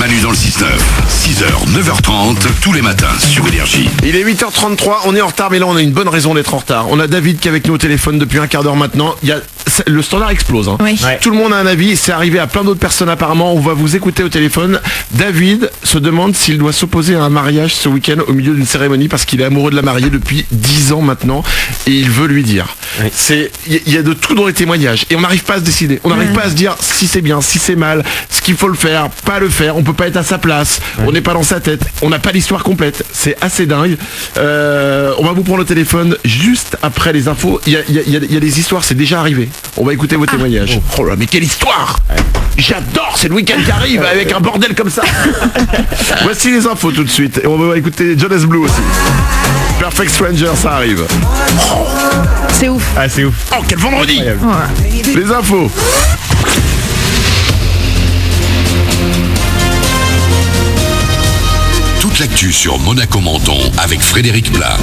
Manu dans le 6-9. 6h, 9h30, tous les matins sur Énergie. Il est 8h33, on est en retard, mais là on a une bonne raison d'être en retard. On a David qui est avec nous au téléphone depuis un quart d'heure maintenant. Le standard explose. Hein. Oui. Ouais. Tout le monde a un avis, c'est arrivé à plein d'autres personnes apparemment. On va vous écouter au téléphone. David se demande s'il doit s'opposer à un mariage ce week-end au milieu d'une cérémonie parce qu'il est amoureux de la mariée depuis 10 ans maintenant et il veut lui dire. Oui. Il y a de tout dans les témoignages et on n'arrive pas à se décider. On n'arrive pas à se dire si c'est bien, si c'est mal, ce qu'il faut le faire, pas le faire. On peut pas être à sa place. On n'est pas dans sa tête. On n'a pas l'histoire complète. C'est assez dingue. On va vous prendre le téléphone juste après les infos. Il y a des histoires, c'est déjà arrivé. On va écouter vos témoignages. Oh là, mais quelle histoire! J'adore, c'est le week-end qui arrive avec un bordel comme ça. Voici les infos tout de suite. Et on va écouter Jonas Blue aussi. Perfect Stranger, ça arrive. Oh. C'est ouf. Ah, c'est ouf. Oh, quel vendredi! Ouais. Les infos. Toute l'actu sur Monaco-Menton avec Frédéric Plat.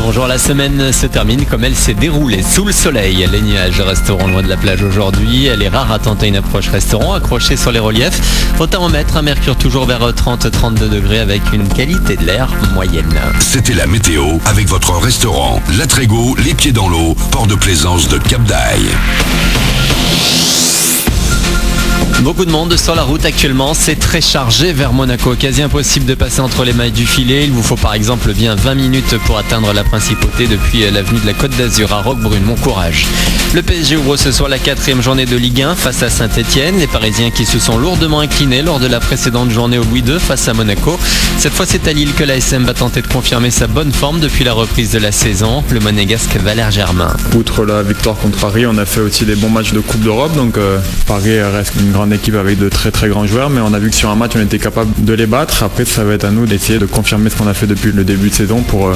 Bonjour, la semaine se termine comme elle s'est déroulée sous le soleil. Les nuages resteront loin de la plage aujourd'hui. Elle est rare à tenter une approche restaurant accrochée sur les reliefs. Au thermomètre, un mercure toujours vers 30-32 degrés avec une qualité de l'air moyenne. C'était la météo avec votre restaurant La Trégo, les pieds dans l'eau, port de plaisance de Cap d'Aille. Beaucoup de monde sur la route actuellement, c'est très chargé vers Monaco. Quasi impossible de passer entre les mailles du filet. Il vous faut par exemple bien 20 minutes pour atteindre la principauté depuis l'avenue de la Côte d'Azur à Roquebrune. Bon courage. Le PSG ouvre ce soir la 4e journée de Ligue 1 face à Saint-Etienne. Les Parisiens qui se sont lourdement inclinés lors de la précédente journée au Louis II face à Monaco. Cette fois, c'est à Lille que l'ASM va tenter de confirmer sa bonne forme depuis la reprise de la saison. Le monégasque Valère Germain. Outre la victoire contre Paris, on a fait aussi des bons matchs de Coupe d'Europe. Donc Paris reste une grande équipe avec de très très grands joueurs, mais on a vu que sur un match on était capable de les battre. Après, ça va être à nous d'essayer de confirmer ce qu'on a fait depuis le début de saison pour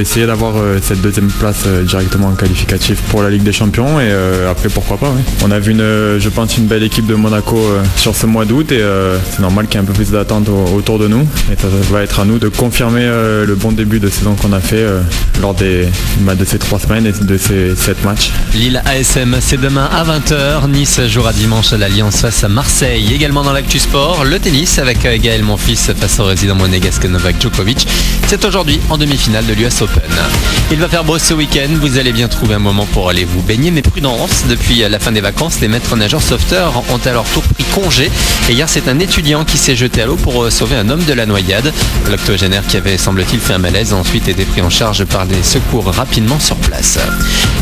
essayer d'avoir cette deuxième place directement en qualificatif pour la Ligue des Champions, et après pourquoi pas. Oui. On a vu je pense une belle équipe de Monaco sur ce mois d'août, et c'est normal qu'il y ait un peu plus d'attente autour de nous, et ça va être à nous de confirmer le bon début de saison qu'on a fait lors de ces 3 semaines et de ces 7 matchs. Lille ASM, c'est demain à 20h. Nice jouera dimanche à l'Alliance face à Marseille. Également dans l'actu sport, le tennis avec Gaël Monfils face au résident monégasque Novak Djokovic. C'est aujourd'hui en demi-finale de l'US Open. Il va faire beau ce week-end, vous allez bien trouver un moment pour aller vous baigner, mais prudence, depuis la fin des vacances, les maîtres nageurs sauveteurs ont à leur tour pris congé. Et hier, c'est un étudiant qui s'est jeté à l'eau pour sauver un homme de la noyade. L'octogénaire qui avait, semble-t-il, fait un malaise a ensuite été pris en charge par des secours rapidement sur place.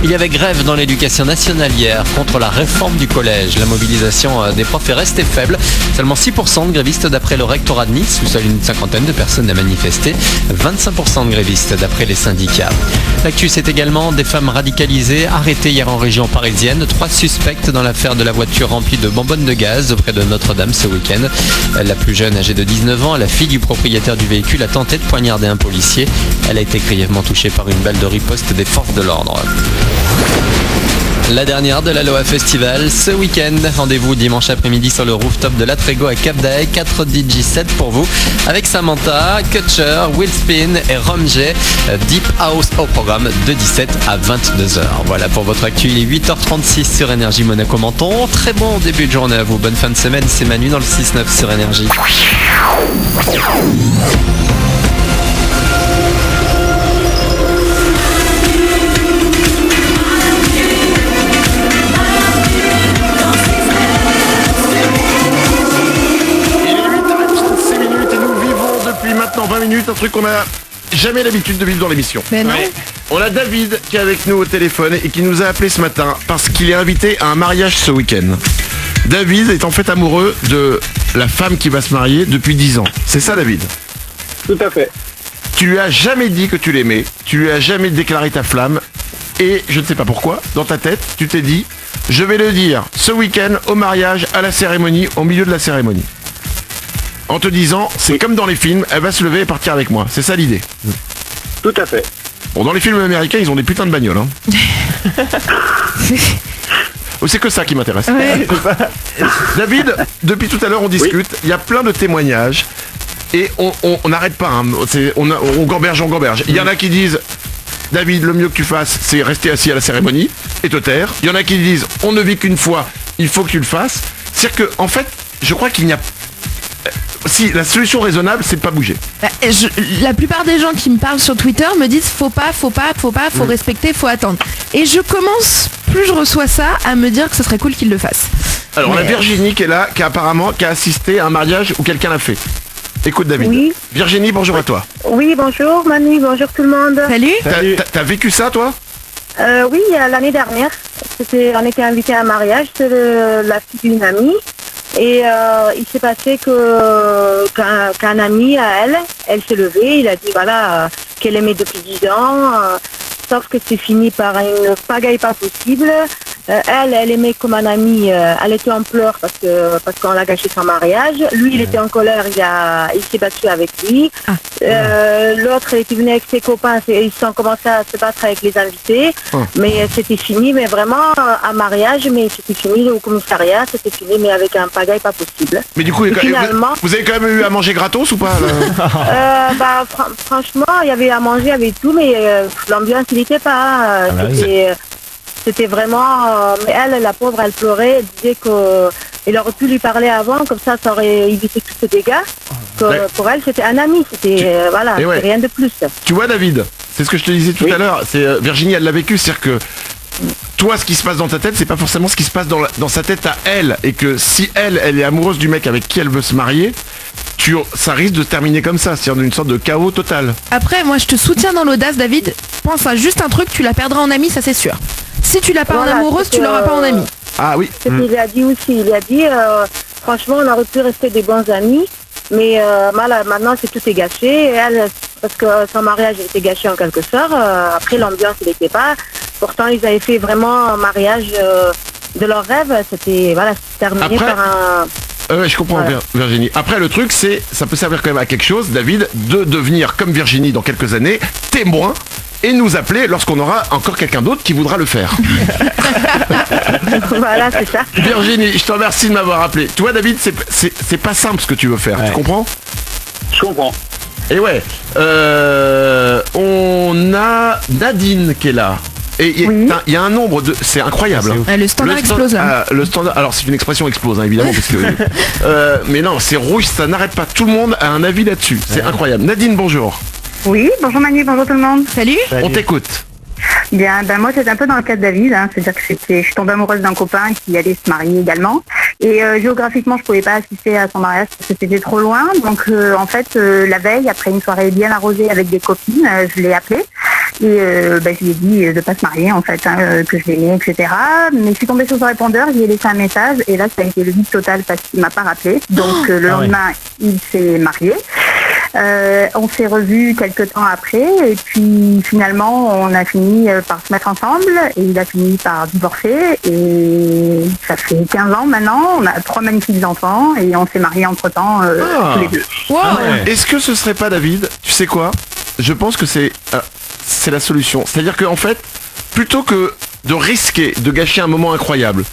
Il y avait grève dans l'éducation nationale hier contre la réforme du collège. La mobilisation des profs est restée faible. Seulement 6% de grévistes d'après le rectorat de Nice, où seule une cinquantaine de personnes a manifesté. 25% de grévistes d'après les syndicats. L'actu, c'est également des femmes radicalisées arrêtées hier en région parisienne. 3 suspectes dans l'affaire de la voiture remplie de bonbonnes de gaz auprès de Notre-Dame ce week-end. La plus jeune, âgée de 19 ans, la fille du propriétaire du véhicule, a tenté de poignarder un policier. Elle a été grièvement touchée par une balle de riposte des forces de l'ordre. La dernière de l'Aloha Festival ce week-end. Rendez-vous dimanche après-midi sur le rooftop de la Trégo à Cap d'Aille. 4 DJ sets pour vous avec Samantha, Kutcher, Will Spin et Rom J. Deep House au programme de 17 à 22h. Voilà pour votre actu. Il est 8h36 sur Énergie Monaco-Menton. Très bon début de journée à vous. Bonne fin de semaine. C'est Manu dans le 6-9 sur Énergie. Maintenant 20 minutes, un truc qu'on n'a jamais l'habitude de vivre dans l'émission. Mais non. On a David qui est avec nous au téléphone et qui nous a appelé ce matin parce qu'il est invité à un mariage ce week-end. David est en fait amoureux de la femme qui va se marier depuis 10 ans. C'est ça, David? Tout à fait. Tu lui as jamais dit que tu l'aimais, tu lui as jamais déclaré ta flamme, et je ne sais pas pourquoi, dans ta tête, tu t'es dit, je vais le dire ce week-end au mariage, à la cérémonie, au milieu de la cérémonie. En te disant, c'est comme dans les films, elle va se lever et partir avec moi. C'est ça l'idée. Tout à fait. Bon, dans les films américains, ils ont des putains de bagnoles. Hein. C'est que ça qui m'intéresse. Ouais. David, depuis tout à l'heure, on discute. Il y a plein de témoignages. Et on n'arrête pas. Hein. On gamberge. Il y en a qui disent, David, le mieux que tu fasses, c'est rester assis à la cérémonie et te taire. Il y en a qui disent, on ne vit qu'une fois, il faut que tu le fasses. C'est-à-dire que, en fait, je crois qu'il n'y a... Si, la solution raisonnable, c'est de pas bouger. La plupart des gens qui me parlent sur Twitter me disent faut respecter, faut attendre. Et je commence, plus je reçois ça, à me dire que ce serait cool qu'ils le fassent. Alors, on a Virginie qui est là, qui a assisté à un mariage où quelqu'un l'a fait. Écoute David. Oui. Virginie, bonjour à toi. Oui, bonjour Manu, bonjour tout le monde. Salut. T'as vécu ça, toi? Oui, l'année dernière, on était invités à un mariage, c'est la fille d'une amie. Et il s'est passé qu'un ami à elle s'est levée, il a dit voilà qu'elle aimait depuis 10 ans, sauf que c'est fini par une pagaille pas possible. Elle aimait comme un ami, elle était en pleurs parce qu'on l'a gâché son mariage. Lui, il était en colère, il s'est battu avec lui. L'autre, il était venu avec ses copains, ils ont commencé à se battre avec les invités. Mais c'était fini, mais vraiment un mariage, mais c'était fini au commissariat, c'était fini, mais avec un pagaille pas possible. Mais du coup, finalement, vous avez quand même eu à manger gratos ou pas là? Franchement, il y avait à manger, il y avait tout, mais l'ambiance, il n'était pas. C'était vraiment... mais elle, la pauvre, elle pleurait, elle disait qu'il aurait pu lui parler avant, comme ça aurait évité tous ces dégâts. Pour elle, c'était un ami, c'était rien de plus. Tu vois David, c'est ce que je te disais tout à l'heure, Virginie, elle l'a vécu, c'est-à-dire que toi, ce qui se passe dans ta tête, c'est pas forcément ce qui se passe dans sa tête à elle, et que si elle est amoureuse du mec avec qui elle veut se marier, ça risque de terminer comme ça, c'est-à-dire d'une sorte de chaos total. Après, moi, je te soutiens dans l'audace, David. Pense à juste un truc, tu la perdras en ami, ça c'est sûr. Si tu l'as pas en amoureuse, tu l'auras pas en ami. Ah oui. C'est ce qu'il a dit aussi. Il a dit, franchement, on aurait pu rester des bons amis, mais maintenant, tout est gâché. Et elle, parce que son mariage était gâché en quelque sorte. Après, l'ambiance, il n'était pas. Pourtant, ils avaient fait vraiment un mariage de leur rêve. C'était terminé par un... je comprends Virginie. Après le truc ça peut servir quand même à quelque chose, David, de devenir comme Virginie dans quelques années, témoin, et nous appeler lorsqu'on aura encore quelqu'un d'autre qui voudra le faire. Voilà, c'est ça. Virginie, je te remercie de m'avoir appelé. Tu vois David, c'est pas simple ce que tu veux faire, tu comprends? Je comprends. Et ouais, on a Nadine qui est là. Et il y a un nombre de... C'est incroyable. Le standard explose là. Le standard... Alors c'est une expression explose, évidemment, parce que... mais non, c'est rouge, ça n'arrête pas. Tout le monde a un avis là-dessus. C'est incroyable. Nadine, bonjour. Oui, bonjour Manu, bonjour tout le monde. Salut. On t'écoute. Bien, moi c'est un peu dans le cas de David, c'est-à-dire que je suis tombée amoureuse d'un copain qui allait se marier également. Et géographiquement, je pouvais pas assister à son mariage parce que c'était trop loin. Donc en fait, la veille, après une soirée bien arrosée avec des copines, je l'ai appelé. Et je lui ai dit de pas se marier en fait, que je l'aimais, etc. Mais je suis tombée sur son répondeur, je lui ai laissé un message et là ça a été le vide total parce qu'il m'a pas rappelé. Donc le lendemain, il s'est marié. On s'est revus quelques temps après et puis finalement on a fini par se mettre ensemble et il a fini par divorcer et ça fait 15 ans maintenant, on a 3 magnifiques enfants et on s'est mariés entre temps tous les deux. Wow. Est-ce que ce serait pas David, tu sais quoi? Je pense que c'est la solution. C'est-à-dire qu'en fait, plutôt que de risquer de gâcher un moment incroyable,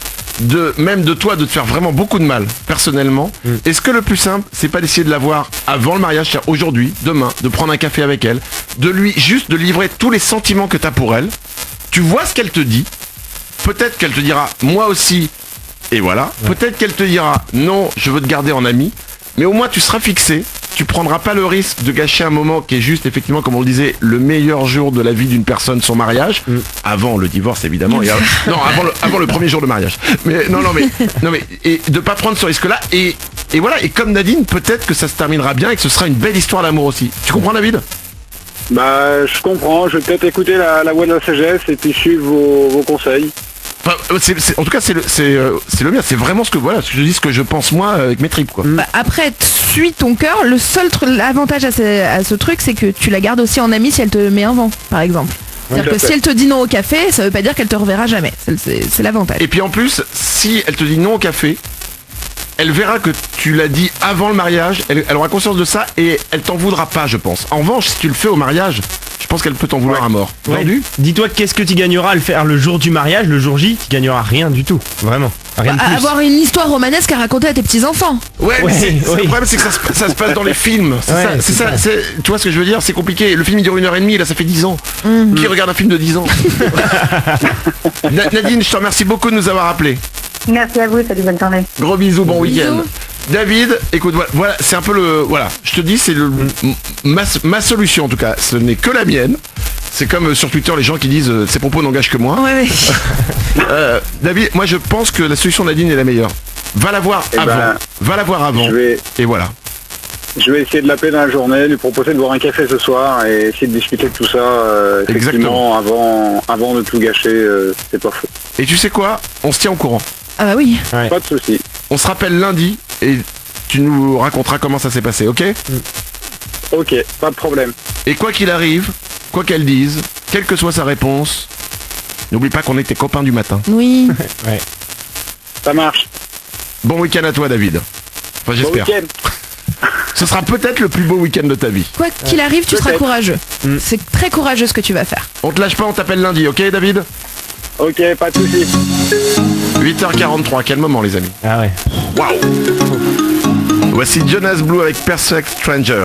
même de toi de te faire vraiment beaucoup de mal personnellement, est-ce que le plus simple c'est pas d'essayer de la voir avant le mariage, c'est-à-dire aujourd'hui, demain, de prendre un café avec elle, de livrer tous les sentiments que tu as pour elle, tu vois ce qu'elle te dit, peut-être qu'elle te dira moi aussi, et voilà, peut-être qu'elle te dira non, je veux te garder en ami, mais au moins tu seras fixé. Tu prendras pas le risque de gâcher un moment qui est juste, effectivement, comme on le disait, le meilleur jour de la vie d'une personne, son mariage, avant le divorce évidemment, avant le premier jour de mariage. Mais et de pas prendre ce risque-là. Et voilà. Et comme Nadine, peut-être que ça se terminera bien et que ce sera une belle histoire d'amour aussi. Tu comprends, David? Je comprends. Je vais peut-être écouter la voix de la sagesse et puis suivre vos conseils. En tout cas, c'est le mien. C'est vraiment ce que je dis, ce que je pense moi avec mes tripes, quoi. Après, suis ton cœur. Le seul avantage à ce truc, c'est que tu la gardes aussi en amie si elle te met un vent, par exemple. C'est-à-dire que si elle te dit non au café, ça veut pas dire qu'elle te reverra jamais. C'est l'avantage. Et puis en plus, si elle te dit non au café, elle verra que tu l'as dit avant le mariage, elle aura conscience de ça et elle t'en voudra pas, je pense. En revanche, si tu le fais au mariage, je pense qu'elle peut t'en vouloir à mort. Vendu ? Dis-toi qu'est-ce que tu gagneras à le faire le jour du mariage, le jour J, tu gagneras rien du tout, vraiment. Rien de plus. Avoir une histoire romanesque à raconter à tes petits-enfants. Le problème c'est que ça se passe dans les films. C'est ça. Tu vois ce que je veux dire ? C'est compliqué. Le film il dure 1h30, là ça fait 10 ans. Qui regarde un film de 10 ans ? Nadine, je te remercie beaucoup de nous avoir appelés. Merci à vous, salut, bonne journée. Gros bisous, bon week-end. David, écoute, voilà, c'est un peu le... Voilà, je te dis, c'est ma solution en tout cas. Ce n'est que la mienne. C'est comme sur Twitter, les gens qui disent ces propos n'engagent que moi. Ouais. David, moi je pense que la solution de Nadine est la meilleure. Va la voir avant. Et voilà. Je vais essayer de l'appeler dans la journée, lui proposer de boire un café ce soir et essayer de discuter de tout ça. Effectivement, avant de tout gâcher, c'est pas faux. Et tu sais quoi? On se tient au courant. Ah bah oui. Ouais. Pas de souci. On se rappelle lundi et tu nous raconteras comment ça s'est passé, ok? Ok, pas de problème. Et quoi qu'il arrive, quoi qu'elle dise, quelle que soit sa réponse, n'oublie pas qu'on est tes copains du matin. Oui. Ouais. Ça marche. Bon week-end à toi, David. Enfin, j'espère. Bon week-end. Ce sera peut-être le plus beau week-end de ta vie. Quoi qu'il arrive, tu seras courageux. C'est très courageux ce que tu vas faire. On te lâche pas, on t'appelle lundi, ok David? Ok, pas de soucis. 8h43, quel moment les amis? Ah ouais. Waouh. Voici Jonas Blue avec Perfect Stranger.